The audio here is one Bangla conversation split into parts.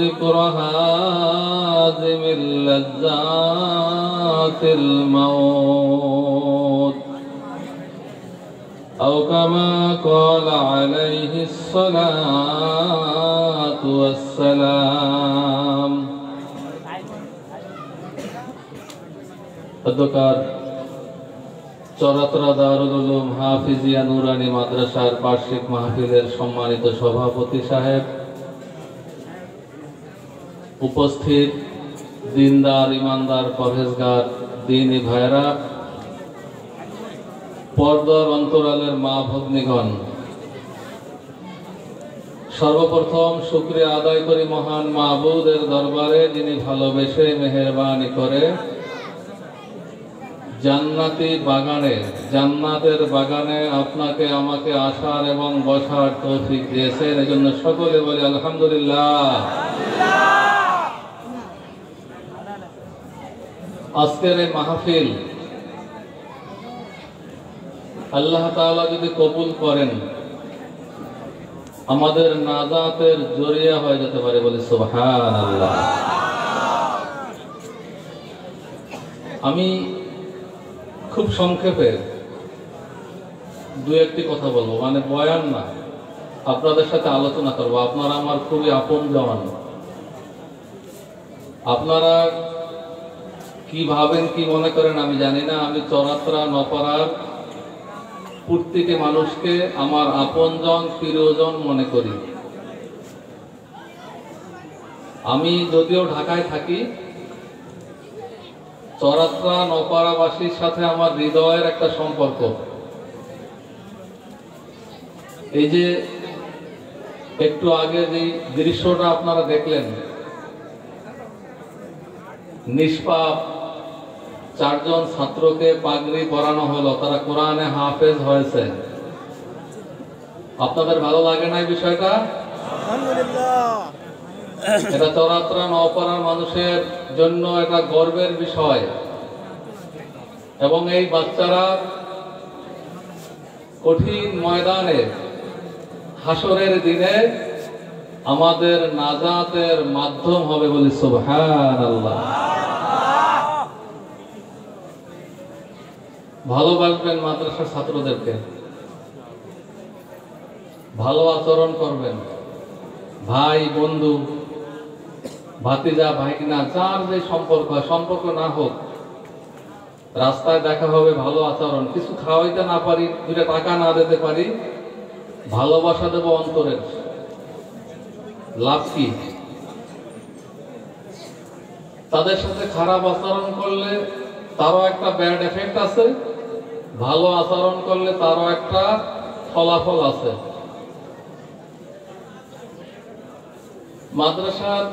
ذكر هازم اللذات الموت أو كما قال عليه الصلاة والسلام অধ্যকার চরাতরা দারুল উলুম হাফিজিয়া নুরানি মাদ্রাসার বার্ষিক মাহফিলের সম্মানিত সভাপতি সাহেব, উপস্থিত দিনদার ইমানদার পরহেজগার দিনী ভাইরা, পর্দার অন্তরালের মা ভগ্নীগণ, সর্বপ্রথম শুকরিয়া আদায় করি মহান মাবুদের দরবারে, যিনি ভালোবেসে মেহেরবানি করে জান্নাতের বাগানে আপনাকে আমাকে আসার এবং বসার তৌফিক দিয়েছেন। এজন্য সকলে বলি আলহামদুলিল্লাহ। আজকের এই মাহফিল আল্লাহ তাআলা যদি কবুল করেন, আমাদের নাজাতের জরিয়া হয়ে যেতে পারে, বলি সুবহানাল্লাহ। আমি খুব সংক্ষেপে দু একটি কথা বলবো, মানে বয়ান না, আপনাদের সাথে আলোচনা করবো। আপনারা আমার খুবই আপনজন। আপনারা কি ভাবেন, কি মনে করেন আমি জানি না। আমি চরাতরা নপাড়ার প্রত্যেকটি মানুষকে আমার আপনজন, প্রিয়জন মনে করি। আমি যদিও ঢাকায় থাকি, চরাতরা নপাড়াবাসীর সাথে আমার হৃদয়ের একটা সম্পর্ক। এই যে একটু আগে যে দৃশ্যটা আপনারা দেখলেন, নিষ্পাপ চারজন ছাত্রকে পাগড়ি পরানো হলো, তারা কোরআনে হাফেজ হয়েছে। আপনাদের ভালো লাগে না এই বিষয়টা? এটা চরাতরা নপাড়ার মানুষের জন্য এটা গর্বের বিষয়। এবং এই বাচ্চারা কঠিন ময়দানে হাসরের দিনে আমাদের নাজাতের মাধ্যম হবে, বলি সুবহানাল্লাহ। ভালোবাসবেন মাদ্রাসার ছাত্রদেরকে, ভালো আচরণ করবেন। ভাই, বন্ধু, ভাতিজা, ভাইনা, যার যে সম্পর্ক না হোক, রাস্তায় দেখা হবে, ভালো আচরণ। কিছু খাওয়াইতে না পারি, দুইটা টাকা না দিতে পারি, ভালোবাসা দেব অন্তরের, লাভ কি? তাদের সাথে খারাপ আচরণ করলে তারও একটা ব্যাড এফেক্ট আছে, ভালো আচরণ করলে তারও একটা ফলাফল আছে। মাদ্রাসার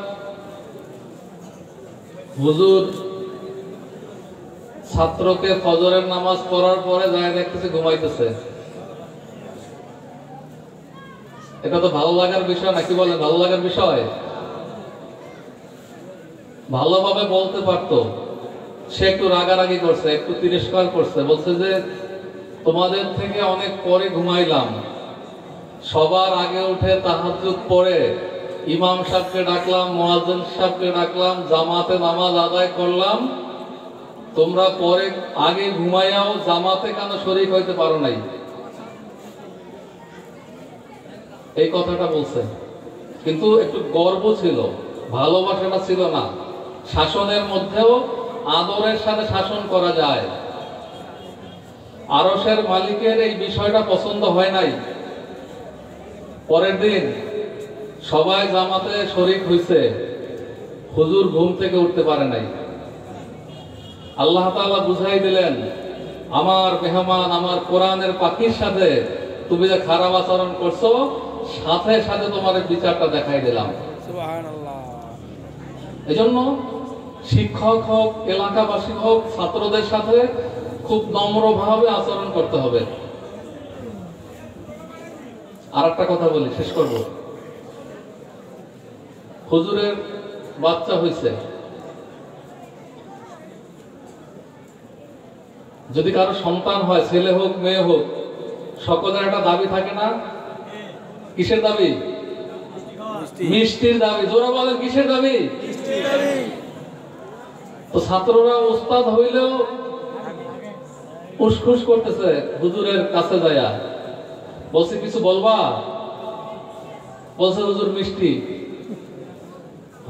হুজুর ছাত্রকে ফজরের নামাজ পড়ার পরে যায় দেখতেছে ঘুমাইতেছে। এটা তো ভালো লাগার বিষয় নাকি বলেন? ভালো লাগার বিষয়। ভালোভাবে বলতে পারতো, সে একটু রাগারাগি করছে, একটু তিরস্কার করছে, বলছে যে তোমাদের থেকে অনেক পরে ঘুমাইলাম, সবার আগে উঠে তাহাজ্জুদ পড়ে ইমাম সাহেবকে ডাকলাম, মুয়াজ্জিন সাহেবকে ডাকলাম, জামাতে নামাজ আদায় করলাম, তোমরা পরে আগে ঘুমাইয়াও জামাতে কেন শরীক হইতে পারো নাই? এই কথাটা বলছে, কিন্তু একটু গর্ব ছিল, ভালোবাসাটা ছিল না। শাসনের মধ্যেও আদরের সাথে শাসন করা যায়। আরশের মালিকের এই বিষয়টা পছন্দ হয় নাই। পরের দিন সবাই জামাতে শরীক হইছে, হুজুর ঘুম থেকে উঠতে পারে নাই। আল্লাহ তাআলা বুঝাই দিলেন, আমার মেহমান, আমার কোরআনের পাখির সাথে তুমি যে খারাপ আচরণ করছো, সাথে সাথে তোমার বিচারটা দেখাই দিলাম। সুবহানাল্লাহ। এজন্য শিক্ষক হোক, এলাকাবাসী হোক, ছাত্রদের সাথে খুব নম্রভাবে আচরণ করতে হবে। আর একটা কথা বলি, শেষ করব। হুজুরের বাচ্চা হইছে, যদি কারো সন্তান হয়, ছেলে হোক মেয়ে হোক, সকলের একটা দাবি থাকে না? কিসের দাবি? মিষ্টির দাবি। জোরে বলেন কিসের দাবি? তো ছাত্ররা ওস্তাদ হইলেও উসখুস করতেছে হুজুরের কাছে যায়া, বলছে কিছু বলবা? বলছে হুজুর মিষ্টি।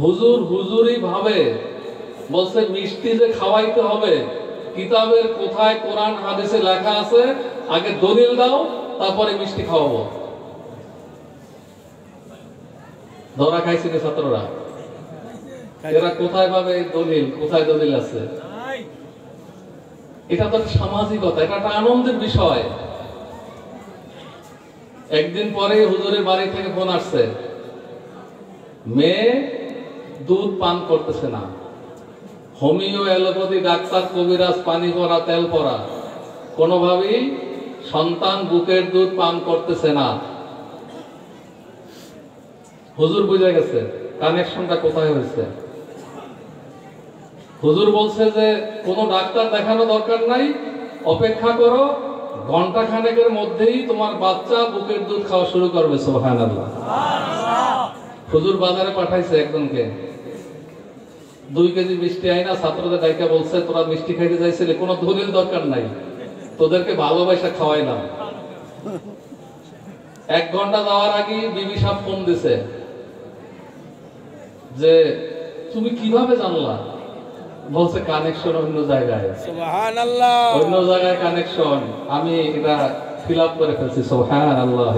হুজুর হুজুরই ভাবে, বলছে মিষ্টি যে খাওয়াইতে হবে, কিতাবের কোথায় কোরআন হাদিসে লেখা আছে আগে দলিল দাও, তারপরে মিষ্টি খাওয়াবো। ধরা খাইছিল ছাত্ররা, এরা কোথায় পাবে দলিল, কোথায় দলিল আছে? এটা তো সামাজিকতা, এটা একটা আনন্দের বিষয়। একদিন পরে হুজুরের বাড়ি থেকে ফোন আসছে, মেয়ে দুধ পান করতেছে না, হোমিও অ্যালোপ্যাথি ডাক্তার কবিরাজ পানি পড়া তেল পড়া, কোনোভাবেই সন্তান বুকের দুধ পান করতেছে না। হুজুর বুঝে গেছে কানেকশনটা কোথায় হয়েছে। হুজুর বলছে যে কোনো ডাক্তার দেখানো দরকার নাই, অপেক্ষা করো, ঘন্টা খানেকের মধ্যেই তোমার বাচ্চা বুকের দুধ খাওয়া শুরু করবে। সুবহানাল্লাহ। হুজুর বাজারে পাঠাইছে একজনকে, 2 কেজি মিষ্টি আইনা ছাত্রদের ডাইকা বলছে তোরা মিষ্টি খাইতে চাইছিলে, কোনো দলিল দরকার নাই, তোদেরকে ভালোবাসা খাওয়াইলাম। 1 ঘন্টা যাওয়ার আগে বিবি সাহেব ফোন দিছে যে তুমি কিভাবে জানলা? বলছে কানেকশন অন্য জায়গায়। সুবহানাল্লাহ। অন্য জায়গায় কানেকশন, আমি এটা ফিল আপ করে ফেলছি। সুবহানাল্লাহ।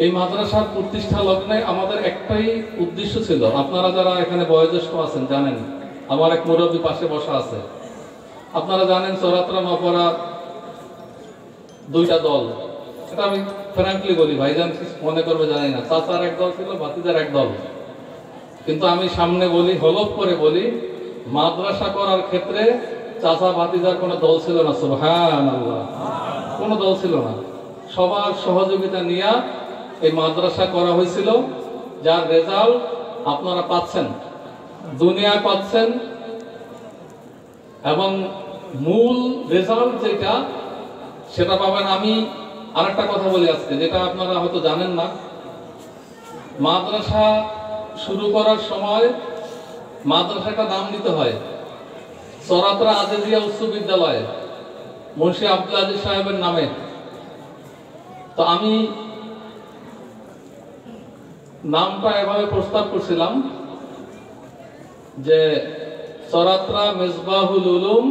এই মাদ্রাসার প্রতিষ্ঠা লগ্নে আমাদের একটাই উদ্দেশ্য ছিল, আপনারা যারা এখানে বয়োজ্যেষ্ঠ আছেন জানেন, আমার এক মুরব্বী পাশে বসা আছে, আপনারা জানেন চরাত্রা নপরা 2টা দল। এটা আমি ফ্র্যাঙ্কলি বলি, ভাইজান মনে করবে জানি না, চাচার এক দল ছিল, ভাতিজার এক দল। কিন্তু আমি সামনে বলি, হলফ করে বলি, মাদ্রাসা করার ক্ষেত্রে চাচা ভাতিজার কোনো দল ছিল না। সুবহানাল্লাহ। কোনো দল ছিল না, সবার সহযোগিতা নিয়ে এই মাদ্রাসা করা হয়েছিল, যার রেজাল্ট আপনারা পাচ্ছেন, দুনিয়ায় পাচ্ছেন। এবং মূল রেজাল্ট যেটা, সেটা পাবেন। আমি আরেকটা কথা বলি আজকে, যেটা আপনারা হয়তো জানেন না। মাদ্রাসা শুরু করার সময় মাদ্রাসাটা নাম দিতে হয় চরাত্রা আজিজিয়া উচ্চ বিদ্যালয়, মুন্সি আব্দুল আজিজ সাহেবের নামে। তো আমি নামটা এভাবে প্রস্তাব করছিলাম যে চরাত্রা মেজবাহুল উলুম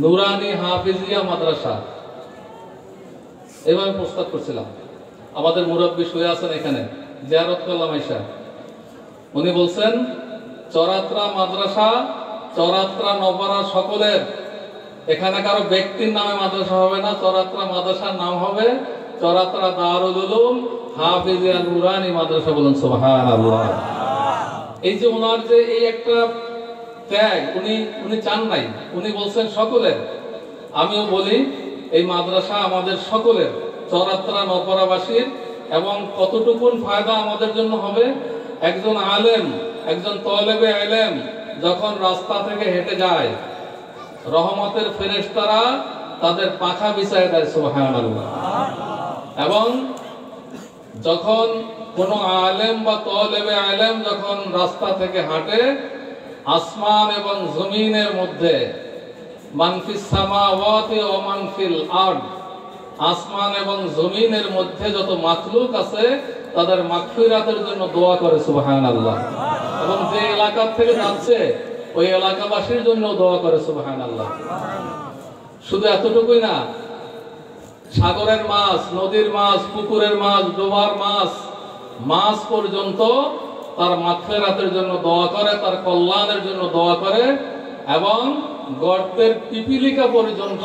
নুরানি হাফিজিয়া মাদ্রাসা, এভাবে প্রস্তাব করছিলাম। আমাদের মুরব্বী শুয়ে আছেন এখানে, জিয়ারত করলাম আইসা, উনি বলছেন চরাত্রা মাদ্রাসা চরাত্রা নপাড়া সকলের, এখানে কারো ব্যক্তির নামে মাদ্রাসা হবে না, চরাত্রা মাদ্রাসার নাম হবে চরাত্রা দারুল উলুম হাফিজিয়া নুরানি মাদ্রাসা। বলুন সুবহানাল্লাহ। এই যে ওনার যে এই একটা ত্যাগ, উনি চান নাই, উনি বলছেন সকলের। আমিও বলি এই মাদ্রাসা আমাদের সকলের, চরাত্রা নপাড়াবাসীর। এবং কতটুকুন ফায়দা আমাদের জন্য হবে, একজন আলেম, একজন তলেবে ইলম যখন রাস্তা থেকে হেঁটে যায়, রহমতের ফেরেশতারা তাদের পাখা বিছায় দেয়। সুবহানাল্লাহ। এবং যখন কোনো আলেম বা তলেবে ইলম যখন রাস্তা থেকে হাঁটে, আসমান এবং জমিনের মধ্যে, মানফিস সামাওয়াতি ওয়া মানফিল আরদ, আসমান এবং জমিনের মধ্যে যত মাখলুক আছে তাদের মাগফিরাতের জন্য দোয়া করে। সুবহানাল্লাহ। এবং যে এলাকা থেকে যাচ্ছে ওই এলাকাবাসীর জন্য দোয়া করে। সুবহানাল্লাহ। শুধু এতটুকুই না, সাগরের মাছ, নদীর মাছ, পুকুরের মাছ, ডোবার মাছ পর্যন্ত তার মাগফিরাতের জন্য দোয়া করে, তার কল্যাণের জন্য দোয়া করে। এবং গর্তের পিপিলিকা পর্যন্ত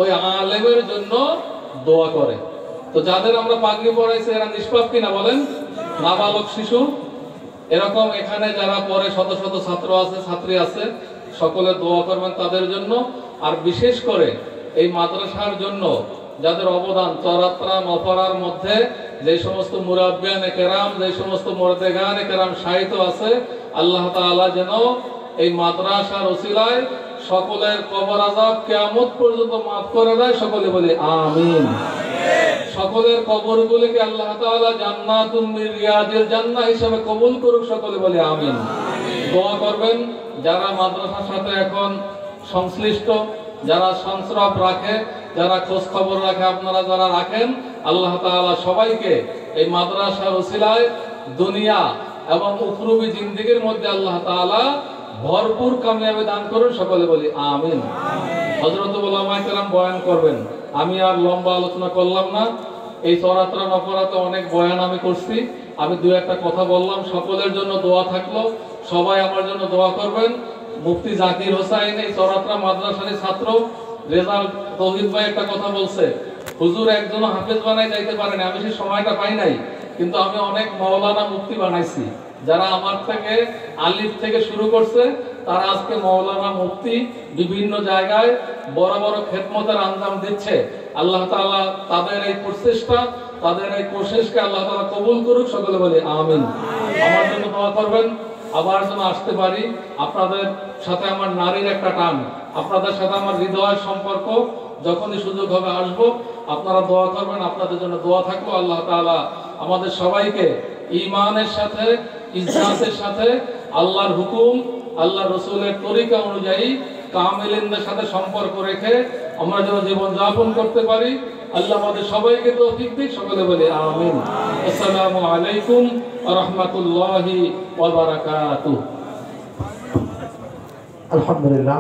ওই আলেমের জন্য দোয়া করে। তো যাদের আমরা পাগড়ি পরাইছি এরা নিষ্পাপ কিনা বলেন? নাবালক শিশু। এরকম এখানে যারা পরে শত শত ছাত্র আছে, ছাত্রী আছে, সকলে দোয়া করবেন তাদের জন্য। আর বিশেষ করে এই মাদ্রাসার জন্য যাদের অবদান, চরাত্রা নপাড়ার মধ্যে যে সমস্ত মুরাব্বিয়ানে কেরাম, যে সমস্ত মুরদেগানে কেরাম শায়িত আছে, আল্লাহ তাআলা যেন এই মাদ্রাসার ওসিলায় সকলের কবর আযাব কিয়ামত পর্যন্ত মাফ করে দেয়। সকলে বলি আমিন। সকলের কবরগুলিকে আল্লাহ তাআলা জান্নাতুম মিন রিয়াদিল জান্নাহ হিসেবে কবুল করুক, সকলে বলি আমিন। দোয়া করবেন যারা মাদ্রাসার সাথে এখন সংশ্লিষ্ট, যারা সংস্রব রাখে, যারা খোঁজ খবর রাখে, আপনারা যারা রাখেন, আল্লাহ তাআলা সবাইকে এই মাদ্রাসার ওসিলায় দুনিয়া এবং উখরুবি জিন্দেগির মধ্যে আল্লাহ তাআলা ভরপুর কামিয়াবি দান করুন, সকলে বলি আমিন। হযরত উলামায়ে কেরাম বয়ান করবেন, আমি আর লম্বা আলোচনা করলাম না। এই চরাত্রা নফরাতে অনেক বয়ান আমি করছি, আমি দু একটা কথা বললাম। সকলের জন্য দোয়া থাকলো, সবাই আমার জন্য দোয়া করবেন। মুফতি জাকির হোসাইন এই চরাত্রা মাদ্রাসার ছাত্র, রেজাল্ট তৌহিদ ভাই একটা কথা বলছে, হুজুর একজন হাফেজ বানাই যাইতে পারেনি, আমি সেই সময়টা পাই নাই, কিন্তু আমি অনেক মাওলানা মুফতি বানাইছি। যারা আমার থেকে আলিফ থেকে শুরু করছে তারা আজকে মাওলানা মুফতি বিভিন্ন জায়গায় বড় বড় খেদমতের আঞ্জাম দিচ্ছে। আল্লাহ তাআলা তাদের এই প্রচেষ্টা, তাদের এই কোশিশকে আল্লাহ তাআলা কবুল করুক, সকলে বলি আমিন। আমার জন্য দোয়া করবেন, আবার যেন আসতে পারি। আপনাদের সাথে আমার নারীর একটা টান, আপনাদের সাথে আমার হৃদয়ের সম্পর্ক, যখনই সুযোগ হবে আসবো। আপনারা দোয়া করবেন, আপনাদের জন্য দোয়া থাকলো। আল্লাহ তাআলা আমাদের সবাইকে ঈমানের সাথে, ইজ্জাতের সাথে, আল্লাহর হুকুম, আল্লাহর রাসূলের তরিকা অনুযায়ী কামিলিনদের সাথে সম্পর্ক রেখে আমরা যেন জীবন যাপন করতে পারি। আল্লাহ আমাদের সবাইকে তৌফিক দিক, সকলে বলি আমিন। আসসালামু আলাইকুম ওয়া রাহমাতুল্লাহি ওয়া বারাকাতুহু। আলহামদুলিল্লাহ।